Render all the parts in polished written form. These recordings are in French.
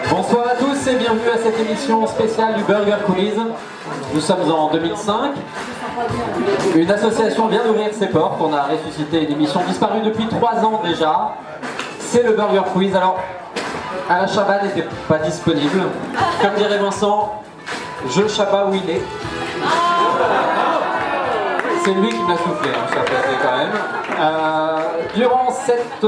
Bonsoir à tous et bienvenue à cette émission spéciale du Burger Quiz. Nous sommes en 2005. Une association vient d'ouvrir ses portes. On a ressuscité une émission disparue depuis 3 ans déjà. C'est le Burger Quiz. Alors, Alain Chabat n'était pas disponible. Comme dirait Vincent, je Chabat où il est. C'est lui qui me l'a soufflé, hein, je l'apprécie quand même. Durant cette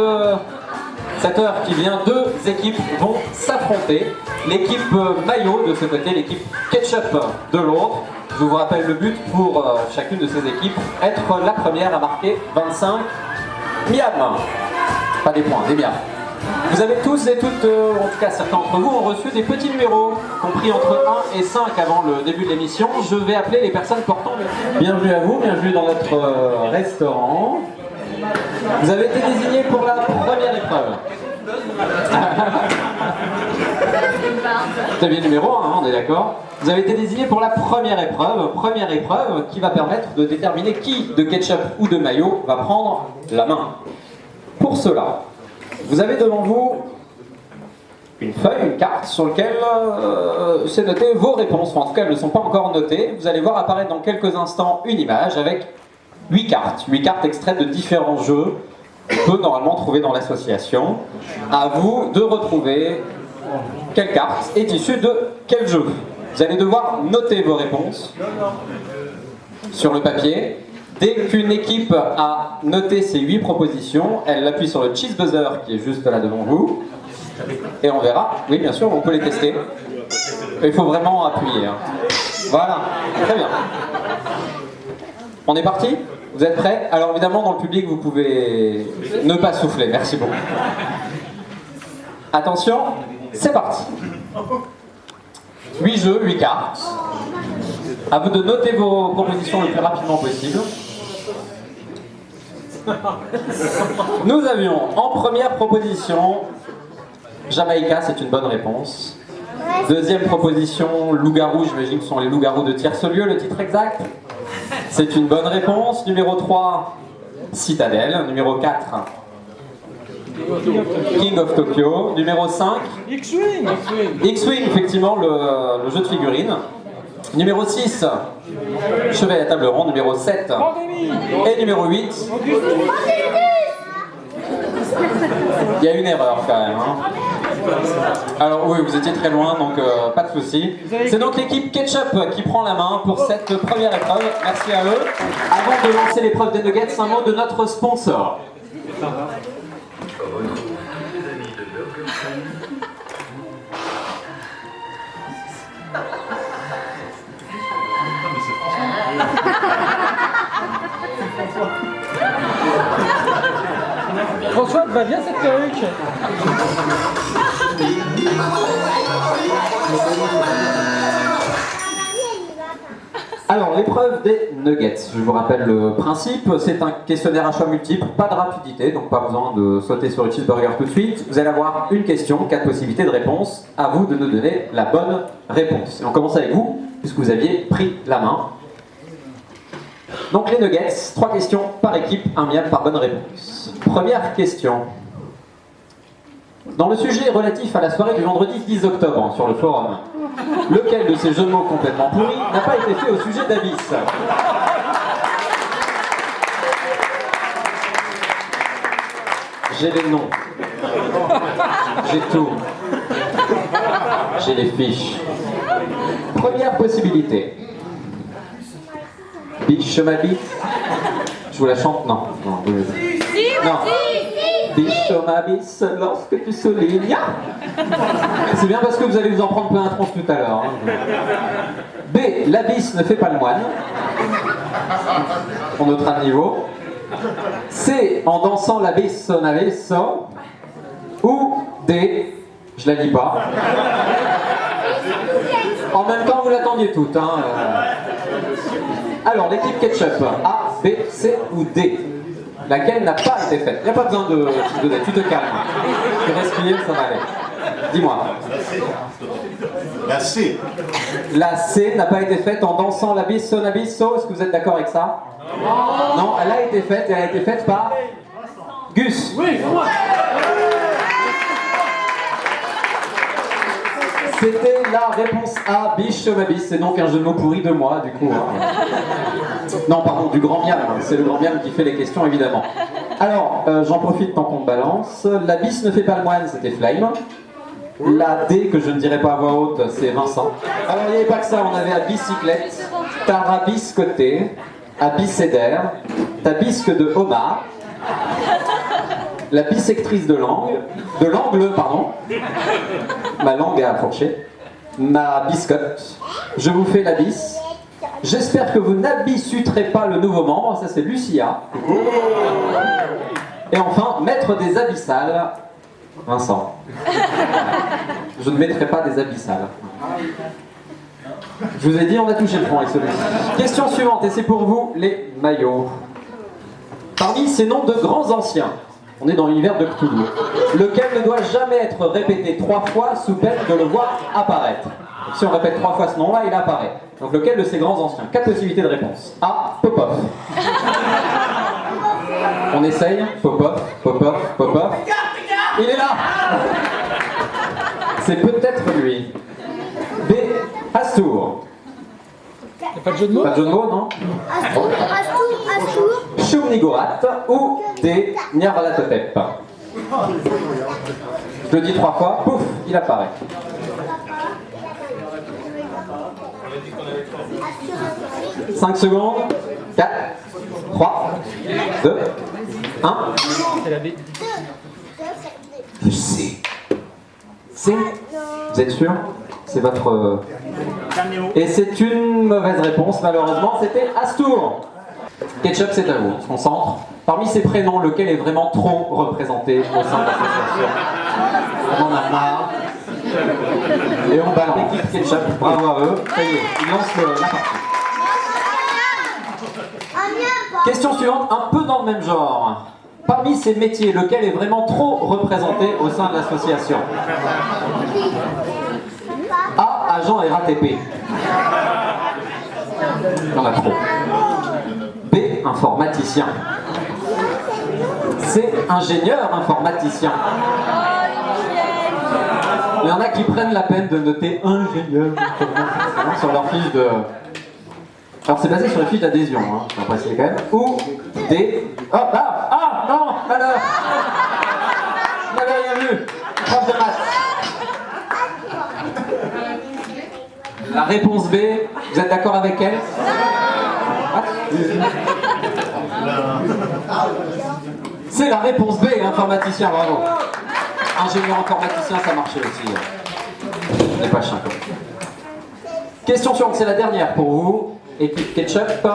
heure qui vient, 2 équipes vont s'affronter. L'équipe maillot de ce côté, l'équipe ketchup de l'autre. Je vous rappelle le but pour chacune de ces équipes, être la première à marquer 25 miam. Pas des points, des miam. Vous avez tous et toutes, en tout cas certains d'entre vous, ont reçu des petits numéros, compris entre 1 et 5 avant le début de l'émission. Je vais appeler les personnes portant. Bienvenue à vous, bienvenue dans notre restaurant. Vous avez été désignés pour la première épreuve. C'est bien numéro 1, on est d'accord. Vous avez été désignés pour la première épreuve qui va permettre de déterminer qui, de ketchup ou de mayo, va prendre la main. Pour cela, vous avez devant vous une feuille, une carte sur laquelle c'est noté vos réponses. Enfin, en tout cas, elles ne sont pas encore notées. Vous allez voir apparaître dans quelques instants une image avec 8 cartes. 8 cartes extraites de différents jeux qu'on peut normalement trouver dans l'association. À vous de retrouver quelle carte est issue de quel jeu. Vous allez devoir noter vos réponses sur le papier. Dès qu'une équipe a noté ces 8 propositions, elle appuie sur le cheese buzzer qui est juste là devant vous. Et on verra. Oui, bien sûr, on peut les tester. Il faut vraiment appuyer. Hein. Voilà, très bien. On est parti ? Vous êtes prêts ? Alors évidemment, dans le public, vous pouvez ne pas souffler. Merci beaucoup. Attention, c'est parti. 8 jeux, 8 cartes. À vous de noter vos propositions le plus rapidement possible. Nous avions en première proposition Jamaïca, c'est une bonne réponse. Deuxième proposition, loup-garou, j'imagine que ce sont les loups-garous de Tierce-Lieu, le titre exact. C'est une bonne réponse. Numéro 3, Citadelle. Numéro 4, King of Tokyo. Numéro 5, X-Wing. X-Wing, effectivement, le jeu de figurines. Numéro 6, Chevet à table ronde. Numéro 7, et numéro 8. Il y a une erreur quand même. Hein. Alors oui, vous étiez très loin, donc pas de souci. C'est donc l'équipe Ketchup qui prend la main pour cette première épreuve. Merci à eux. Avant de lancer l'épreuve des nuggets, un mot de notre sponsor. François, va bien cette perruque. Alors, l'épreuve des nuggets. Je vous rappelle le principe. C'est un questionnaire à choix multiple, pas de rapidité, donc pas besoin de sauter sur le cheeseburger tout de suite. Vous allez avoir une question, 4 possibilités de réponse. À vous de nous donner la bonne réponse. Et on commence avec vous, puisque vous aviez pris la main. Donc les nuggets, 3 questions par équipe, 1 miam par bonne réponse. Première question. Dans le sujet relatif à la soirée du vendredi 10 octobre sur le forum, lequel de ces jeux de mots complètement pourris n'a pas été fait au sujet d'Abyss ? J'ai les noms. J'ai tout. J'ai les fiches. Première possibilité. Biche ma bite. Je vous la chante? Non. Non. Biche ma bise lorsque tu soulignes. C'est bien parce que vous allez vous en prendre plein la tronche tout à l'heure. Hein. B. L'abysse ne fait pas le moine. On notera le niveau. C. En dansant l'abysse son abysso. Ou D. Je la lis pas. En même temps, vous l'attendiez toutes. Hein. Alors, l'équipe Ketchup, A, B, C ou D? Laquelle n'a pas été faite? Il n'y a pas besoin de tu te calmes. Tu respires, ça va aller. Dis-moi. La C. La C n'a pas été faite en dansant l'abysse son abysso. Est-ce que vous êtes d'accord avec ça? Non, elle a été faite et elle a été faite par Gus. Oui, c'est moi. C'était la réponse A, biche sur ma biche. C'est donc un jeu de mots pourri de moi, du coup. Hein. Non, pardon, du grand miam. C'est le grand miam qui fait les questions, évidemment. Alors, j'en profite tant qu'on balance. La biche ne fait pas le moine, c'était Flame. La D, que je ne dirais pas à voix haute, c'est Vincent. Alors, il n'y avait pas que ça, on avait à bicyclette, tarabiscoté, à bicédaire, tabisque de homard, la bisectrice de l'angle, pardon, ma langue a fourché, ma biscotte, je vous fais la bis. J'espère que vous n'abissuterez pas le nouveau membre, ça c'est Lucia. Et enfin, maître des abyssales, Vincent. Je ne mettrai pas des abyssales. Je vous ai dit, on a touché le fond avec celui-ci. Question suivante, et c'est pour vous, les maillots. Parmi ces noms de grands anciens, on est dans l'univers de Cthulhu, lequel ne doit jamais être répété 3 fois sous peine de le voir apparaître. Donc, si on répète 3 fois ce nom-là, il apparaît. Donc lequel de ces grands anciens? 4 possibilités de réponse. A. Popov. On essaye. Popov, Popov, Popov. Il est là. C'est peut-être lui. B. Astour. Y'a pas de jeu de mots? Pas de jeu de mots, non? Shumnigorat ou D. Nyarlathotep. Je le dis 3 fois, pouf, il apparaît. 5 secondes. 4, 3, 2, 1. C'est la B. Je sais. C'est. Vous êtes sûr? C'est votre. Et c'est une mauvaise réponse, malheureusement, c'était Astour. Ketchup, c'est à vous, on se concentre. Parmi ces prénoms, lequel est vraiment trop représenté au sein de l'association? On en a marre. Et on balance. L'équipe Ketchup, bravo à eux. Ça y est, ils lancent la partie. Question suivante, un peu dans le même genre. Parmi ces métiers, lequel est vraiment trop représenté au sein de l'association? A. Agent RATP. Il y en a trop. B. Informaticien. C. Ingénieur informaticien. Il y en a qui prennent la peine de noter ingénieur informaticien sur leur fiche de... Alors c'est basé sur les fiches d'adhésion, hein, je vais préciser quand même. Ou D. Oh là. Ah non. Alors. Vous m'avez rien vu. Prof de maths. La réponse B, vous êtes d'accord avec elle? Ah. C'est la réponse B, informaticien, bravo. Ingénieur informaticien, ça marchait aussi. Je n'ai pas chien. Question suivante, c'est la dernière pour vous. Équipe Ketchup.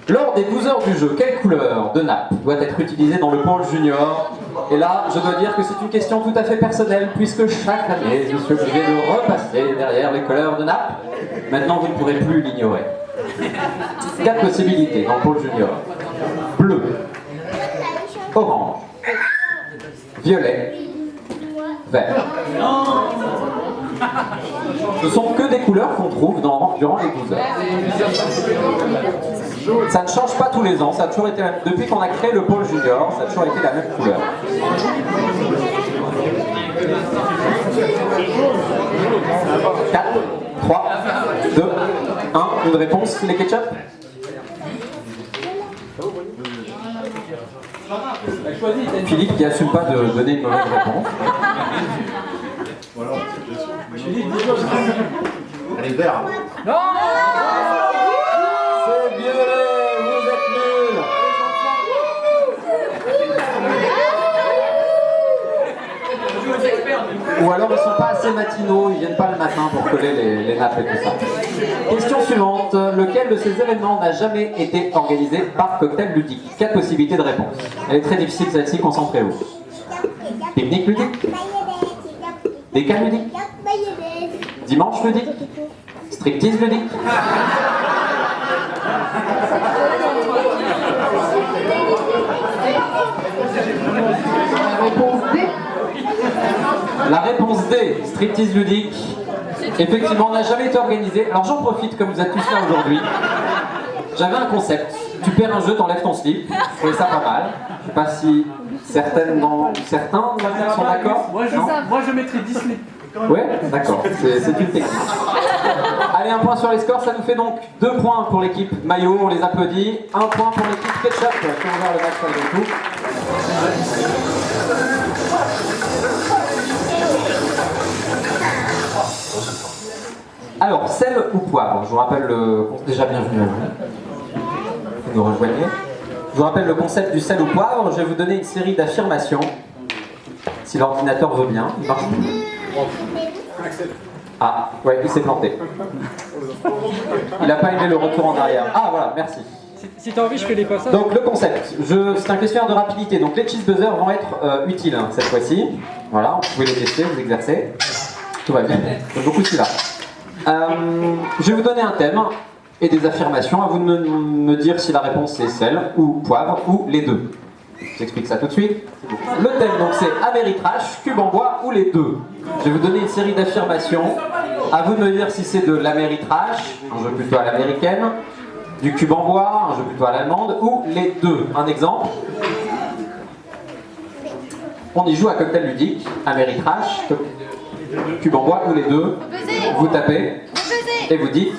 Lors des 12 heures du jeu, quelle couleur de nappe doit être utilisée dans le pôle junior? Et là, je dois dire que c'est une question tout à fait personnelle, puisque chaque année, je suis obligé de repasser derrière les couleurs de nappe. Maintenant, vous ne pourrez plus l'ignorer. 4 possibilités dans le pôle junior. Bleu, orange, violet, vert. Ce sont que des couleurs qu'on trouve durant les 12 heures. Ça ne change pas tous les ans, ça a toujours été la même. Depuis qu'on a créé le pôle junior, ça a toujours été la même couleur. « 4, 3, 2, 1, une réponse, les ketchup? Philippe qui n'assume pas de donner une mauvaise réponse. Elle est verte. C'est violet, vous êtes nuls. Ou alors ils sont pas assez matinaux, ils viennent pas le matin pour coller les nappes et tout ça. Question suivante, lequel de ces événements n'a jamais été organisé par cocktail ludique? 4 possibilités de réponse. Elle est très difficile celle-ci, concentrez-vous. Pique-nique ludique, décal ludique, dimanche ludique, striptease ludique. La réponse D, striptease ludique, effectivement n'a jamais été organisée. Alors j'en profite, comme vous êtes tous là aujourd'hui. J'avais un concept. Tu perds un jeu, t'enlèves ton slip. Je trouvais ça pas mal. Je sais pas si certains sont d'accord. Moi je mettrais 10 slips. Ouais, d'accord, c'est une technique. Allez, un point sur les scores, ça nous fait donc 2 points pour l'équipe maillot, on les applaudit. 1 point pour l'équipe ketchup, qui a ouvert le match malgré tout. Alors, sel ou poivre, je vous rappelle déjà bienvenue à vous. Vous nous rejoignez. Je vous rappelle le concept du sel ou poivre, je vais vous donner une série d'affirmations. Si l'ordinateur veut bien, il marche plus. Ah, ouais, il s'est planté. Il n'a pas aimé le retour en arrière. Ah, voilà, merci. Si t'as envie, je fais les passages. Donc, le concept, c'est un questionnaire de rapidité. Donc, les cheese buzzers vont être utiles cette fois-ci. Voilà, vous pouvez les tester, vous exercer. Tout va bien. J'aime beaucoup celui-là. Je vais vous donner un thème et des affirmations. À vous de me dire si la réponse est sel ou poivre ou les deux. Je vous explique ça tout de suite. Le thème, donc, c'est Ameritrash, cube en bois ou les deux. Je vais vous donner une série d'affirmations. À vous de me dire si c'est de l'Ameritrash, un jeu plutôt à l'américaine, du cube en bois, un jeu plutôt à l'allemande, ou les deux. Un exemple. On y joue à cocktail ludique, Ameritrash, cube en bois ou les deux. Vous tapez et vous dites.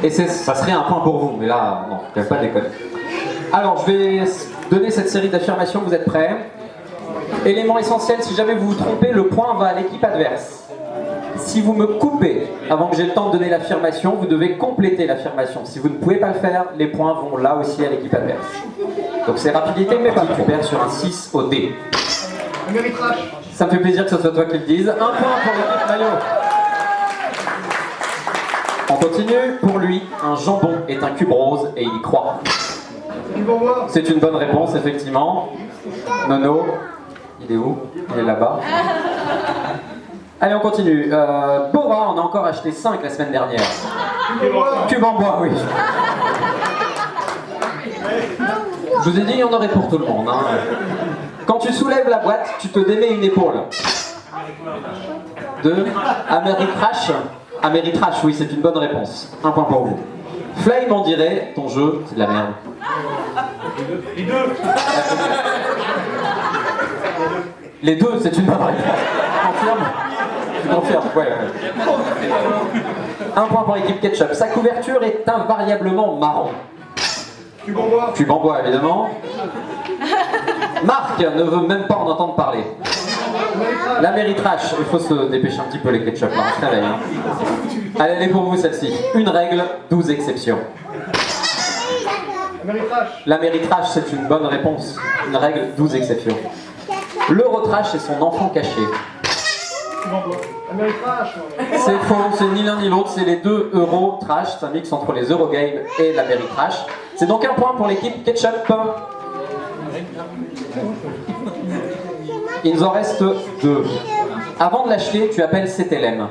Et ça serait un point pour vous, mais là, non, il n'y a pas de déconner. Alors, je vais donner cette série d'affirmations, vous êtes prêts? Élément essentiel, si jamais vous vous trompez, le point va à l'équipe adverse. Si vous me coupez avant que j'ai le temps de donner l'affirmation, vous devez compléter l'affirmation. Si vous ne pouvez pas le faire, les points vont là aussi à l'équipe adverse. Donc c'est rapidité, mais pas super sur un 6 au dé. Ça me fait plaisir que ce soit toi qui le dise. 1 point pour l'équipe maillot. On continue. Pour lui, un jambon est un cube rose et il y croit. C'est une bonne réponse, effectivement. Nono, il est où? Il est là-bas. Allez, on continue. Bora, on a encore acheté 5 la semaine dernière. Cube en bois, oui. Je vous ai dit, il y en aurait pour tout le monde. Hein. Quand tu soulèves la boîte, tu te démets une épaule. De Ameritrash. Ameritrash, oui, c'est une bonne réponse. 1 point pour vous. Flame, on dirait, ton jeu, c'est de la merde. Les deux. Les deux, c'est une bonne réponse. Confirme. Tu confirmes, ouais. 1 point pour l'équipe ketchup. Sa couverture est invariablement marron. Cube en bois. Cube en bois, évidemment. Marc ne veut même pas en entendre parler. L'Ameritrash, il faut se dépêcher un petit peu les ketchup, là, on se réveille. Hein. Allez, elle est pour vous celle-ci. Une règle, 12 exceptions. L'Ameritrash, c'est une bonne réponse. Une règle, 12 exceptions. L'Eurotrash, c'est son enfant caché. C'est faux, c'est ni l'un ni l'autre, c'est les deux Eurotrash, c'est un mix entre les Eurogames et l'Ameritrash. C'est donc 1 point pour l'équipe ketchup. Il nous en reste 2. Avant de l'acheter, tu appelles CTLM.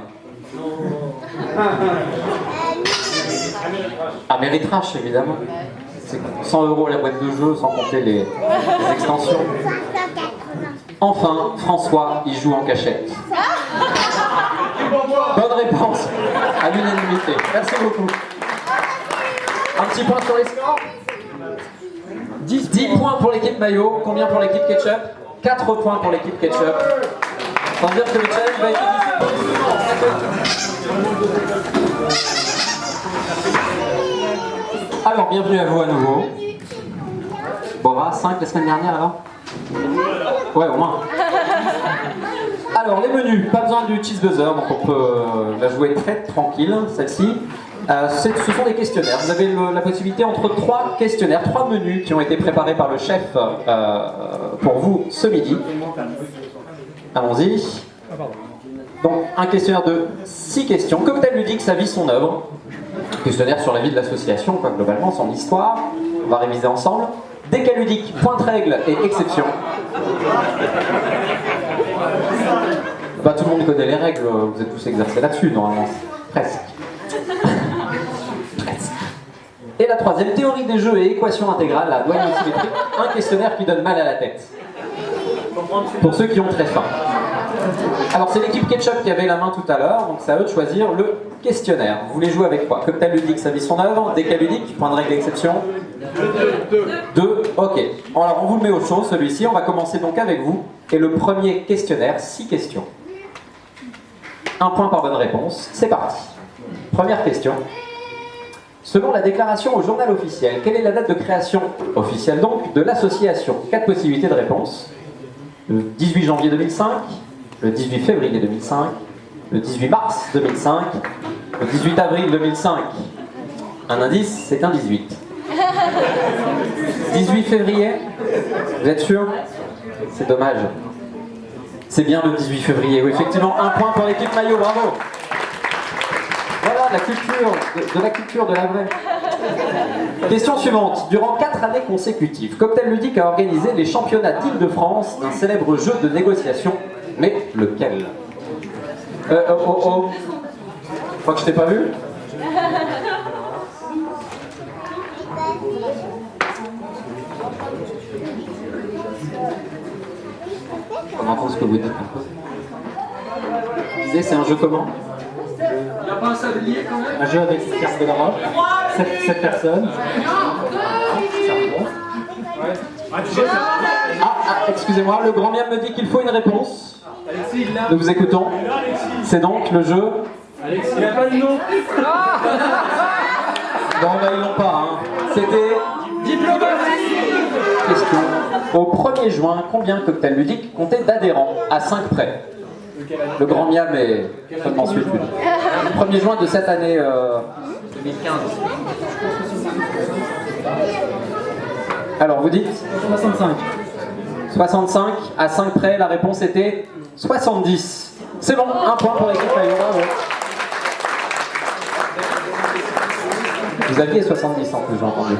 Ameritrash, évidemment. C'est 100 € la boîte de jeu, sans compter les extensions. Enfin, François, il joue en cachette. Bonne réponse, à l'unanimité. Merci beaucoup. Un petit point sur les scores. 10 points pour l'équipe maillot. Combien pour l'équipe ketchup? 4 points pour l'équipe ketchup. Sans dire que le challenge va être difficile. Alors, bienvenue à vous à nouveau. Bora, 5 la semaine dernière alors? Ouais, au moins. Alors, les menus, pas besoin du cheese buzzer, donc on peut la jouer très tranquille, celle-ci. Ce sont des questionnaires. Vous avez la possibilité entre 3 questionnaires, 3 menus qui ont été préparés par le chef pour vous ce midi. Allons-y. Donc, un questionnaire de 6 questions. Cocktail ludique, sa vie, son œuvre. Questionnaire sur la vie de l'association, quoi, globalement, son histoire. On va réviser ensemble. Déca ludique, point de règle et exception. Bah, tout le monde connaît les règles, vous êtes tous exercés là-dessus, normalement. Presque. Et la 3e, théorie des jeux et équation intégrale, la douane symétrique, un questionnaire qui donne mal à la tête. Pour ceux qui ont très faim. Alors c'est l'équipe ketchup qui avait la main tout à l'heure, donc c'est à eux de choisir le questionnaire. Vous voulez jouer avec quoi? Cocktail ludique, sa vie, son œuvre. Déca ludique, point de règle d'exception. 2, ok. Alors on vous le met au chaud celui-ci, on va commencer donc avec vous. Et le premier questionnaire, 6 questions. Un point par bonne réponse. C'est parti. Première question. Selon la déclaration au journal officiel, quelle est la date de création, officielle donc, de l'association? 4 possibilités de réponse. Le 18 janvier 2005, le 18 février 2005, le 18 mars 2005, le 18 avril 2005. Un indice, c'est un 18. 18 février? Vous êtes sûr? C'est dommage. C'est bien le 18 février. Oui, effectivement, un point pour l'équipe maillot, bravo. Voilà, la culture, de la culture, de la vraie. Question suivante. Durant 4 années consécutives, Cocktail Ludique a organisé les championnats d'Île-de-France d'un célèbre jeu de négociation. Mais lequel? Je crois que je t'ai pas vu. On entend ce que vous dites. Vous disiez, c'est un jeu comment? Il n'y a pas un sablier quand même? Un jeu avec carte de la roche, 7 personnes. Excusez-moi, le grand miam me dit qu'il faut une réponse. Alexis, il l'a. Nous vous écoutons. C'est donc le jeu. Alexis, il n'a pas de nom. Non, bah, ils l'ont pas. Hein. C'était. Diplomatie. Question. Au 1er juin, combien Cocktail Ludique comptait d'adhérents? À 5 près. Le grand miam est seulement suite. 1er juin de cette année 2015. Alors, vous dites 65. 65 à 5 près, la réponse était 70. C'est bon, un point pour l'équipe maillot, bravo. Vous aviez 70 en plus, j'ai entendu.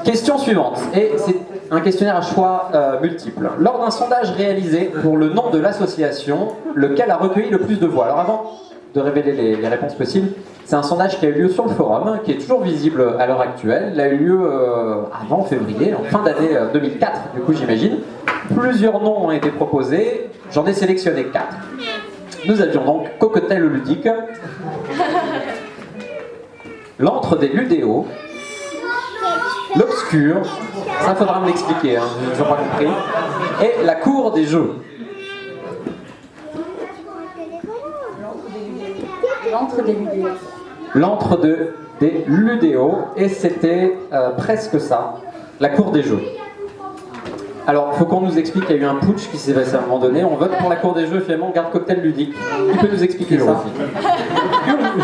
Question suivante, et c'est un questionnaire à choix multiples. Lors d'un sondage réalisé pour le nom de l'association, lequel a recueilli le plus de voix? Alors avant de révéler les réponses possibles, c'est un sondage qui a eu lieu sur le forum, qui est toujours visible à l'heure actuelle. Il a eu lieu avant février, en fin d'année 2004, du coup j'imagine. Plusieurs noms ont été proposés, j'en ai sélectionné 4. Nous avions donc Cocktail Ludique, l'Antre des Ludéos, l'Obscur, ça faudra me l'expliquer, hein, je n'ai pas compris, et la Cour des Jeux. L'antre des Ludéos. L'Antre des Ludéos, et c'était presque ça, la Cour des Jeux. Alors, il faut qu'on nous explique qu'il y a eu un putsch qui s'est passé à un moment donné. On vote pour la Cour des Jeux, finalement, on garde Cocktail Ludique. Tu peux nous expliquer ça?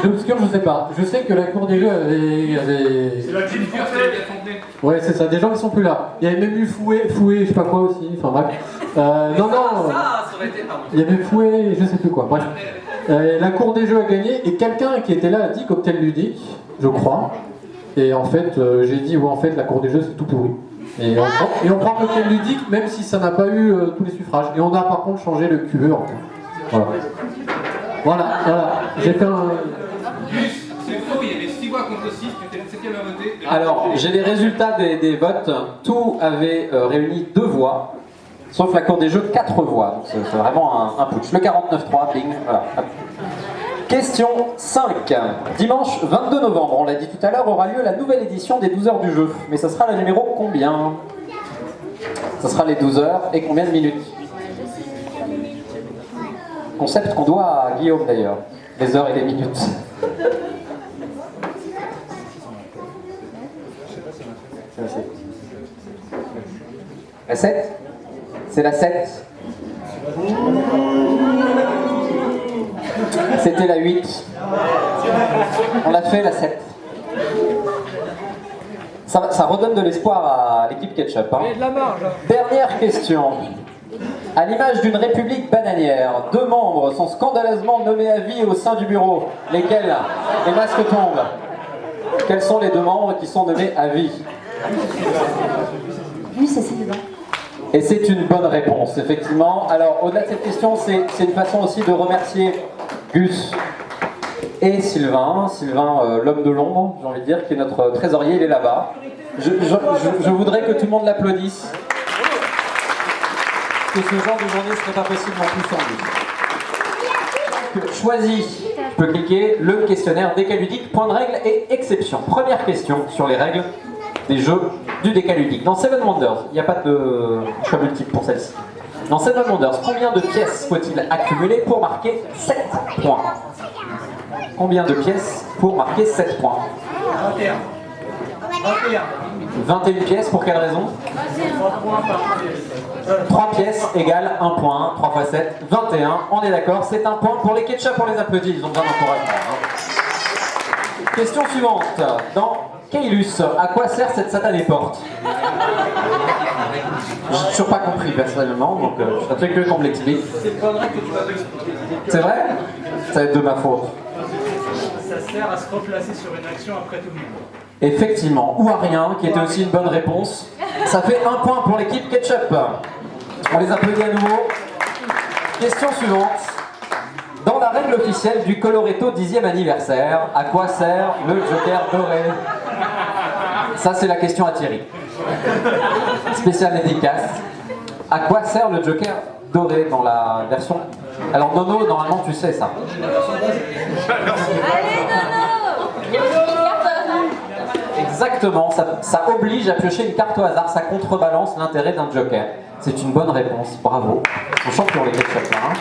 Obscur, je sais pas. Je sais que la cour des jeux avait... C'est la team qui a fonté. Ouais, c'est ça, des gens qui sont plus là. Il y avait même eu Fouet, je sais pas quoi aussi. Enfin bref. Non, Ça aurait été pas mal. il y avait Fouet, je sais plus quoi. Bref. La cour des jeux a gagné et quelqu'un qui était là a dit Cocktail Ludique, je crois. Et en fait, j'ai dit, ouais, en fait, la cour des jeux c'est tout pourri. Et on prend Cocktail Ludique même si ça n'a pas eu tous les suffrages. Et on a par contre changé le QE en fait. Voilà. J'ai fait un... C'est faux, il y avait 6 voix contre 6, tu étais le 7ème à voter. Alors, j'ai les résultats des votes. Tout avait réuni 2 voix, sauf la Cour des Jeux, 4 voix. Donc c'est vraiment un putsch. Le 49-3, bing, voilà. Question 5. Dimanche 22 novembre, on l'a dit tout à l'heure, aura lieu la nouvelle édition des 12 heures du jeu. Mais ça sera le numéro combien? Ça sera les 12 heures et combien de minutes? Concept qu'on doit à Guillaume d'ailleurs. Les heures et les minutes. La 7? C'est la 7. C'était la 8. On l'a fait la 7. Ça redonne de l'espoir à l'équipe Ketchup. Hein. Il y a de la marge. Dernière question. À l'image d'une république bananière, 2 membres sont scandaleusement nommés à vie au sein du bureau. Lesquels? Les masques tombent. Quels sont les 2 membres qui sont nommés à vie? Oui, c'est Sylvain. Et c'est une bonne réponse, effectivement. Alors, au-delà de cette question, c'est une façon aussi de remercier Gus et Sylvain. Sylvain, l'homme de l'ombre, j'ai envie de dire, qui est notre trésorier, il est là-bas. Je voudrais que tout le monde l'applaudisse. Que ce genre de journée ne serait pas possible non plus sans lui. Choisis, tu peux cliquer le questionnaire Décaludique, point de règle et exception. Première question sur les règles des jeux du Décaludique. Dans Seven Wonders, il n'y a pas de choix multiple pour celle-ci. Dans Seven Wonders, combien de pièces faut-il accumuler pour marquer 7 points? Combien de pièces pour marquer 7 points? 21. 21. 21 pièces, pour quelle raison? 3 points par pièce. 3 pièces égale 1 point, 3 x 7, 21, on est d'accord, c'est un point pour les ketchup, on les applaudit, ils ont besoin d'encouragement. Hein. Question suivante, dans Keylus, à quoi sert cette satanée porte? J'ai toujours pas compris personnellement, donc je serais très curieux qu'on me l'explique. C'est une bonne règle que tu vas t'expliquer. C'est vrai? Ça va être de ma faute. Ça sert à se replacer sur une action après tout le monde. Effectivement, ou à rien, qui était aussi une bonne réponse. Ça fait 1 point pour l'équipe ketchup. On les applaudit à nouveau. Question suivante. Dans la règle officielle du Coloretto 10e anniversaire, à quoi sert le Joker doré? Ça, c'est la question à Thierry. Spécial dédicace. À quoi sert le Joker doré dans la version... Alors Nono, normalement tu sais ça. Exactement, ça oblige à piocher une carte au hasard, ça contrebalance l'intérêt d'un Joker. C'est une bonne réponse, bravo. On champion les ketchup là. Hein.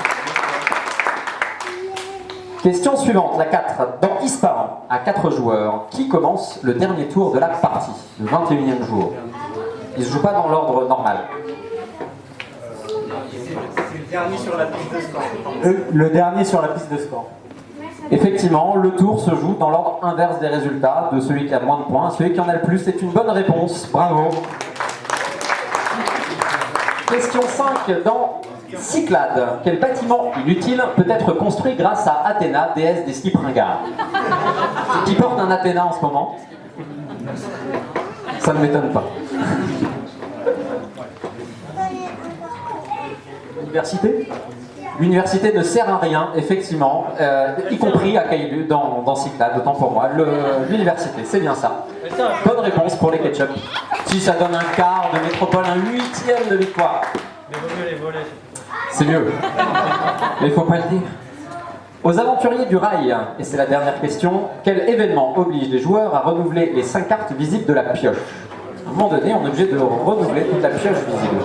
Question suivante, la 4. Dans Ispahan, à 4 joueurs, qui commence le dernier tour de la partie, le 21e jour? Il ne se joue pas dans l'ordre normal. C'est le dernier sur la piste de score. Le dernier sur la piste de score. Effectivement, le tour se joue dans l'ordre inverse des résultats, de celui qui a moins de points à celui qui en a le plus. C'est une bonne réponse, bravo. Question 5. Dans Cyclades, quel bâtiment inutile peut être construit grâce à Athéna, déesse des skis ringards? Qui porte un Athéna en ce moment? Ça ne m'étonne pas. Université? L'université ne sert à rien, effectivement, y compris à Caillou, dans Cyclades, autant pour moi. L'université, c'est bien ça. Bonne réponse pour les ketchup. Si ça donne un quart de métropole, un 8e de victoire. Mais vaut mieux les voler. C'est mieux. Mais il faut pas le dire. Aux aventuriers du rail, et c'est la dernière question, quel événement oblige les joueurs à renouveler les 5 cartes visibles de la pioche? À un moment donné, on est obligé de renouveler toute la pioche visible.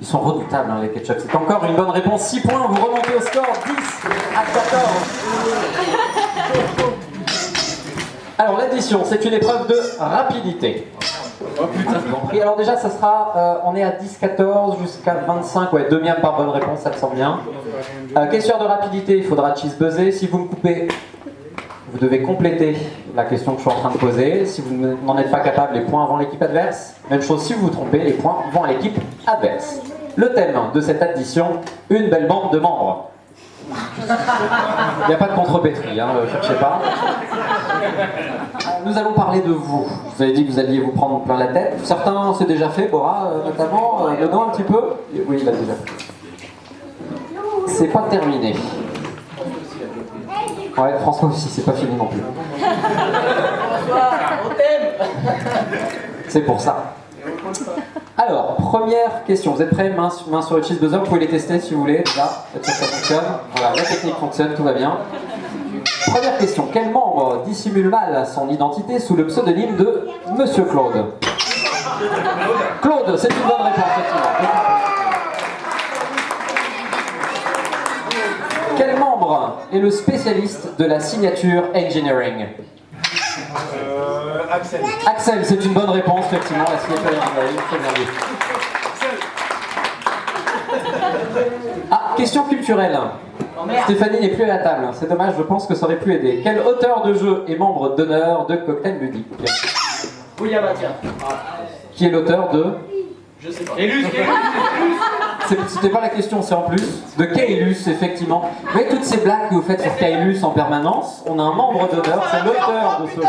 Ils sont redoutables, hein, les ketchup. C'est encore une bonne réponse. 6 points, vous remontez au score 10 à 14. Alors l'addition, c'est une épreuve de rapidité. Oh putain, je vous en prie. Alors déjà, ça sera, on est à 10-14 jusqu'à 25, ouais, deuxième par bonne réponse, ça me semble bien. Question de rapidité, il faudra cheese buzzer. Si vous me coupez, vous devez compléter la question que je suis en train de poser. Si vous n'en êtes pas capable, les points vont à l'équipe adverse. Même chose, si vous vous trompez, les points vont à l'équipe adverse. Le thème de cette addition, une belle bande de membres. Il n'y a pas de contre-pétrie, hein, cherchez pas. Nous allons parler de vous. Vous avez dit que vous alliez vous prendre plein la tête. Certains, c'est déjà fait, Bora notamment. Nono un petit peu. Oui, il l'a déjà fait. C'est pas terminé. Ouais, François aussi, c'est pas fini non plus. C'est pour ça. Alors, première question. Vous êtes prêts? Main sur le cheese buzzer, vous pouvez les tester si vous voulez. Là, être sûr que ça fonctionne. Voilà, la technique fonctionne, tout va bien. Première question. Quel membre dissimule mal son identité sous le pseudonyme de Monsieur Claude? Claude, c'est une bonne réponse, effectivement. Quel membre est le spécialiste de la signature engineering? Axel. Axel, c'est une bonne réponse, effectivement, la signature engineering, c'est bien dit. Ah, question culturelle. Stéphanie n'est plus à la table, c'est dommage, je pense que ça aurait pu aider. Quel auteur de jeu est membre d'honneur de Cocktail Ludique? William Attia. Qui est l'auteur de... Je sais pas. C'était pas la question, c'est en plus. De Caylus, effectivement. Vous voyez toutes ces blagues que vous faites sur Caylus en permanence? On a un membre d'honneur, c'est l'auteur de ce jeu.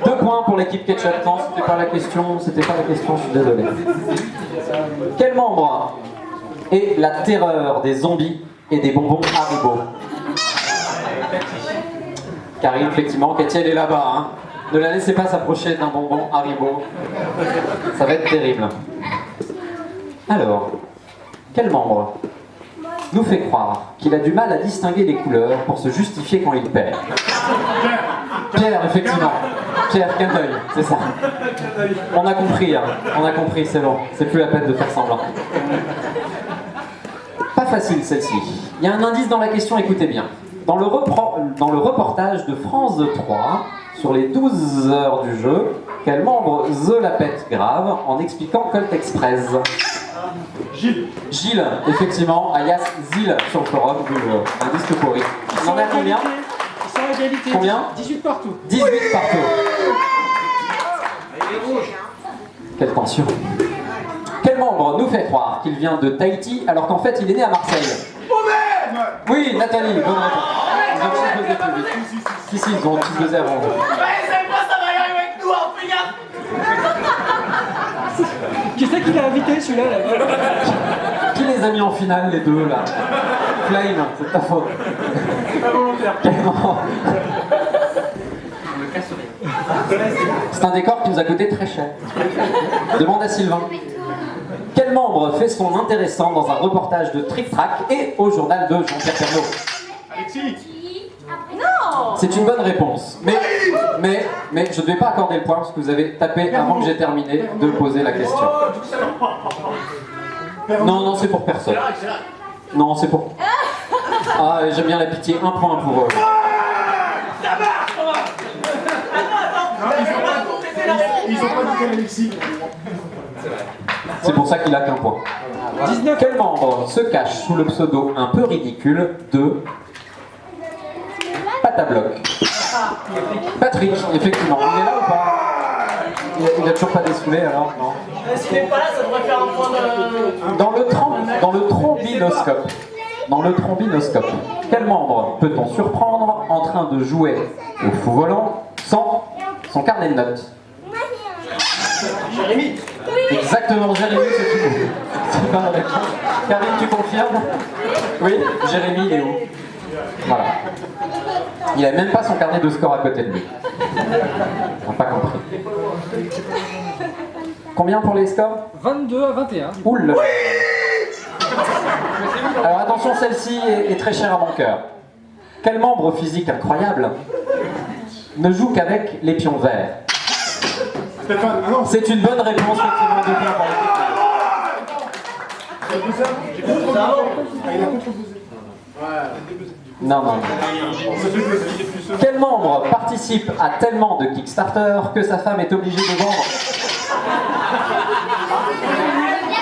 2 points pour l'équipe Ketchup. Non, c'était pas la question, je suis désolé. Quel membre est la terreur des zombies et des bonbons Haribo? Karine, effectivement, Katia, elle est là-bas. Hein. Ne la laissez pas s'approcher d'un bonbon Haribo. Ça va être terrible. Alors, quel membre nous fait croire qu'il a du mal à distinguer les couleurs pour se justifier quand il perd. Pierre, effectivement. Pierre, qu'un œil, c'est ça. On a compris, hein. On a compris, c'est bon. C'est plus la peine de faire semblant. Pas facile celle-ci. Il y a un indice dans la question, écoutez bien. Dans le reportage de France 3, sur les 12 heures du jeu, quel membre The la pète grave en expliquant Colt Express? Gilles. Gilles, effectivement, alias Zil sur le forum du jeu. Indice tout pourri. On en a combien? Ils sont à égalité. Combien? 18 partout. 18 partout. Quelle tension. Quel membre nous fait croire qu'il vient de Tahiti alors qu'en fait il est né à Marseille? Oui, Nathalie, bonne réponse. Ils ont tous buzzé plus vite. Si, ils ont tous buzzé avant. Qui c'est qui l'a invité celui-là là? Qui les a mis en finale, les deux là? Flame, c'est ta faute. Pas volontaire. Tellement. C'est un décor qui nous a coûté très cher. Demande à Sylvain. Quel membre fait son intéressant dans un reportage de Trick Track et au journal de Jean-Pierre Pernaut? Alexis. Non. C'est une bonne réponse. Mais je ne vais pas accorder le point parce que vous avez tapé avant que j'ai terminé de poser la question. Non, c'est pour personne. Non, c'est pour... Ah, j'aime bien la pitié. Un point pour eux. Ils ont pas dit Alexis. C'est pour ça qu'il a qu'un point. 19. Quel membre se cache sous le pseudo un peu ridicule de Patabloc? Patrick, effectivement. Il est là ou pas? Il a toujours pas dessoulé alors? Non. S'il n'est pas là, ça devrait faire un point de... Dans le trombinoscope. Dans le trombinoscope. Quel membre peut-on surprendre en train de jouer au fou volant sans son carnet de notes? Jérémy. Exactement, Jérémy, c'est pas vrai. Karine, tu confirmes? Oui, Jérémy, il est où? Voilà. Il n'a même pas son carnet de score à côté de lui. On n'a pas compris. Combien pour les scores? 22 à 21. Oula. Alors attention, celle-ci est très chère à mon cœur. Quel membre physique incroyable ne joue qu'avec les pions verts? Stéphane, ah non, C'est une bonne réponse, effectivement, 2 points pour l'équipe. j'ai contrebusé. Ah, il a contrebusé. Non. On se fait plaisir. Quel membre participe à tellement de Kickstarter que sa femme est obligée de vendre?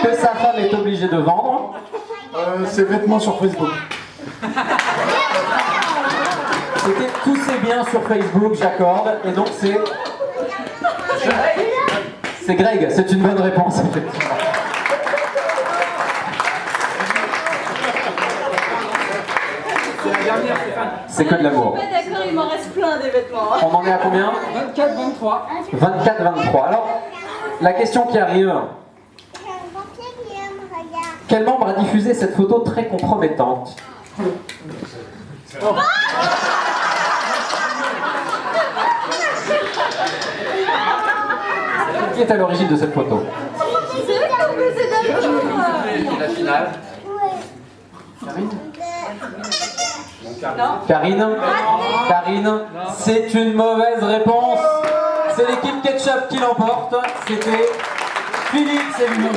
Que sa femme est obligée de vendre? Ses vêtements sur Facebook. C'était tous ses biens sur Facebook, j'accorde, et donc c'est... C'est Greg, c'est une bonne réponse, effectivement. C'est que de l'amour. Ouais, d'accord, il m'en reste plein des vêtements. On en est à combien? 24, 23. 24-23. Alors, la question qui arrive... Quel membre a diffusé cette photo très compromettante? Qui est à l'origine de cette photo? C'est eux qui ont baisé d'accord. La finale. Non. Karine, c'est une mauvaise réponse. C'est l'équipe Ketchup qui l'emporte. C'était Philippe Sévigny.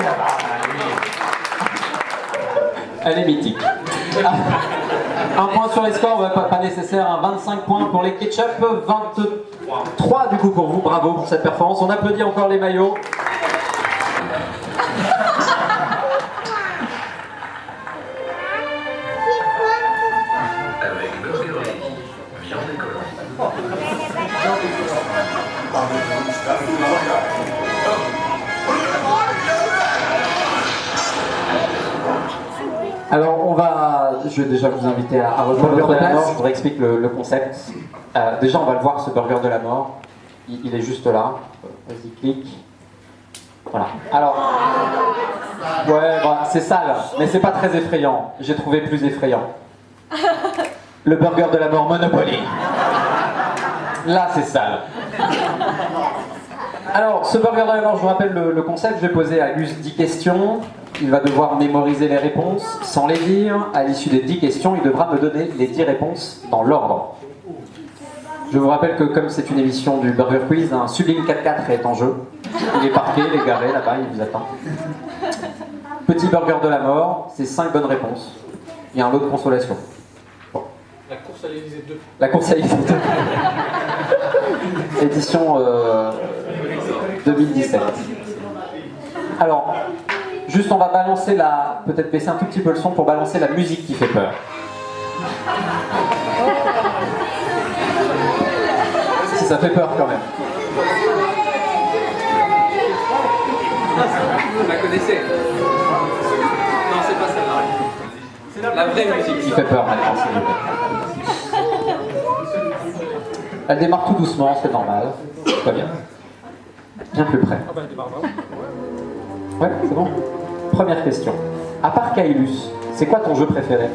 Elle est mythique. Un point sur les scores, pas nécessaire. 25 points pour les Ketchup, 23 du coup pour vous. Bravo pour cette performance. On applaudit encore les maillots. Alors je vais déjà vous inviter à rejoindre votre place. Je vous explique le concept. Déjà on va le voir, ce burger de la mort. Il est juste là. Vas-y, clique. Voilà. Alors, ouais, bah, c'est sale, mais c'est pas très effrayant. J'ai trouvé plus effrayant. Le burger de la mort Monopoly. Là, c'est sale. Alors, ce burger de la mort, je vous rappelle le concept. Je vais poser à Gus 10 questions. Il va devoir mémoriser les réponses sans les dire. À l'issue des 10 questions, il devra me donner les 10 réponses dans l'ordre. Je vous rappelle que comme c'est une émission du Burger Quiz, un Sublime 4x4 est en jeu. Il est parqué, il est garé là-bas, il vous attend. Petit burger de la mort, c'est 5 bonnes réponses. Il y a un lot de consolation. Bon. La course à l'Élysée 2. La course à l'Élysée 2. Édition 2017. Alors, juste on va balancer la... Peut-être baisser un tout petit peu le son pour balancer la musique qui fait peur. Si ça fait peur quand même. Vous la connaissez? Non, c'est pas celle-là. La vraie musique. Qui fait peur maintenant, s'il vous plaît. Elle démarre tout doucement, c'est normal. Pas bien. Bien plus près. Ouais, c'est bon. Première question. À part Kailus, c'est quoi ton jeu préféré?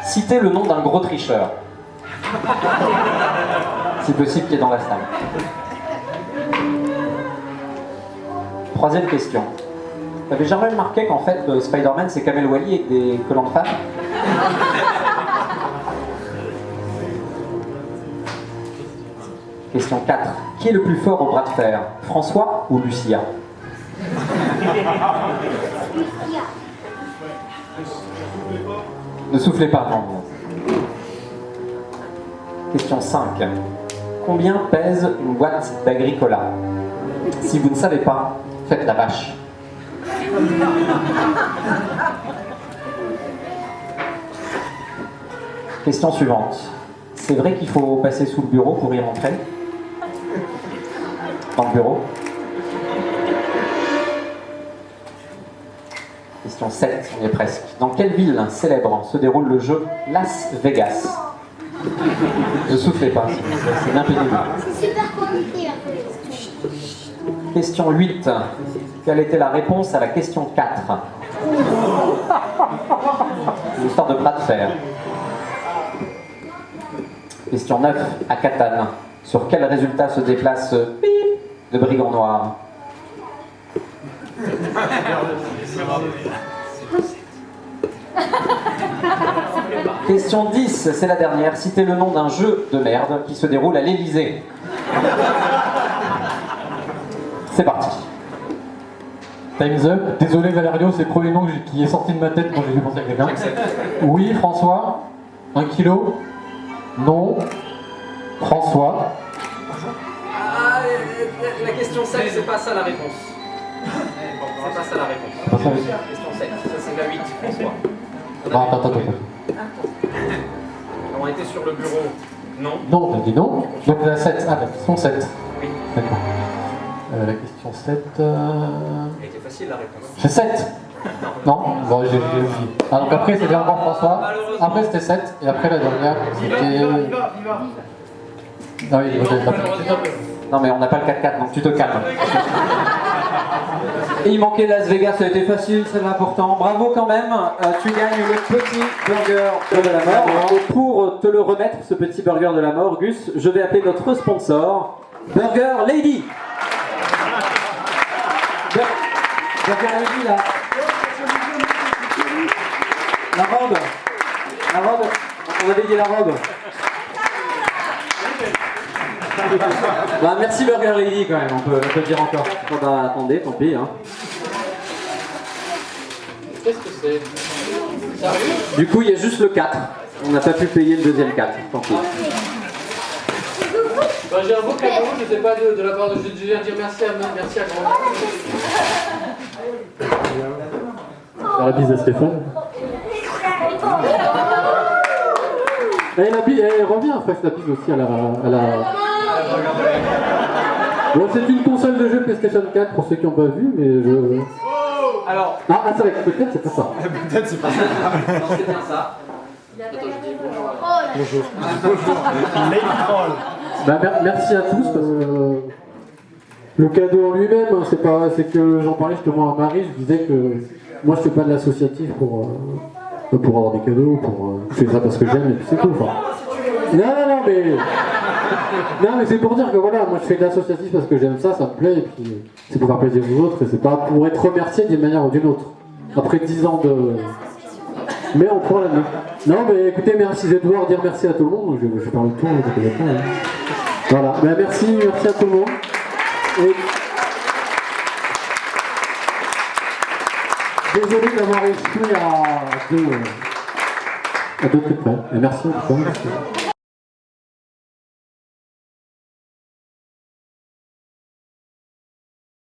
Citez le nom d'un gros tricheur. Si possible, qui est dans la salle. Troisième question. Vous avez jamais remarqué qu'en fait, Spider-Man, c'est Kamel Wally avec des collants de femmes? Question 4. Qui est le plus fort au bras de fer? François ou Lucia? Ne soufflez pas, non. Question 5. Combien pèse une boîte d'Agricola? Si vous ne savez pas, faites la vache. Question suivante. C'est vrai qu'il faut passer sous le bureau pour y rentrer? Dans le bureau? Question 7, on y est presque. Dans quelle ville célèbre se déroule le jeu Las Vegas? Ne soufflez pas, c'est bien pénible. C'est super compliqué un peu. Question 8. Quelle était la réponse à la question 4? Une histoire de bras de fer. Question 9. À Catane. Sur quel résultat se déplace de Brigand Noir? Question 10, c'est la dernière. Citez le nom d'un jeu de merde qui se déroule à l'Élysée. C'est parti. Time's up. Désolé Valerio, c'est le premier nom qui est sorti de ma tête quand j'ai dû penser à quelqu'un. Oui, François. 1 kilo. Non. François. Ah, la question 7, c'est pas ça la réponse. C'est pas ça la réponse. C'est pas ça, oui. Question 7, ça c'est la 8, François. Non, attends. On était sur le bureau. Non. Non, t'as dit non. Donc la 7. Ah, la question 7. Oui. D'accord. La question 7. Elle était facile la réponse. C'est 7. Non. Bon, j'ai oublié. Ah, donc après, c'était encore François. Après, c'était 7. Et après, la dernière, c'était. Ah oui, Non mais on n'a pas le 4x4, donc tu te calmes. Et il manquait Las Vegas, ça a été facile, c'est important. Bravo quand même, tu gagnes le petit burger de la mort. Et pour te le remettre, ce petit burger de la mort, Gus, je vais appeler notre sponsor, Burger Lady. Burger Lady là. La robe. On avait dit la robe. Bah, merci Burger Lady quand même, on peut le dire encore. Oh, bah, attendez, tant pis. Hein. Qu'est-ce que c'est? Sérieux? Du coup, il y a juste le 4. On n'a pas pu payer le deuxième 4, tant pis. Bah, j'ai un beau cadeau, je sais pas de la part de. Je viens dire merci à grand. Dans la bise à Stéphane. Elle revient après la bise aussi à la... Bon, c'est une console de jeu PlayStation 4 pour ceux qui n'ont pas vu, mais je... Alors, Ah, c'est vrai, peut-être c'est pas ça. Peut-être c'est pas ça. non, c'est bien ça. Bah, merci à tous, parce que le cadeau en lui-même, hein, c'est que j'en parlais justement à Marie, je disais que moi je fais pas de l'associatif pour avoir des cadeaux, je fais ça parce que j'aime et puis c'est tout. Enfin. Non, mais Non, mais c'est pour dire que voilà, moi je fais de l'associatif parce que j'aime ça, ça me plaît, et puis c'est pour faire plaisir aux autres, et c'est pas pour être remercié d'une manière ou d'une autre. Après 10 ans de. Mais on prend la main. Non, mais écoutez, merci, je vais devoir dire merci à tout le monde, je vais faire le tour, Voilà, ben, merci à tout le monde. Et... Désolé d'avoir échoué à deux trucs près. Mais merci en tout cas.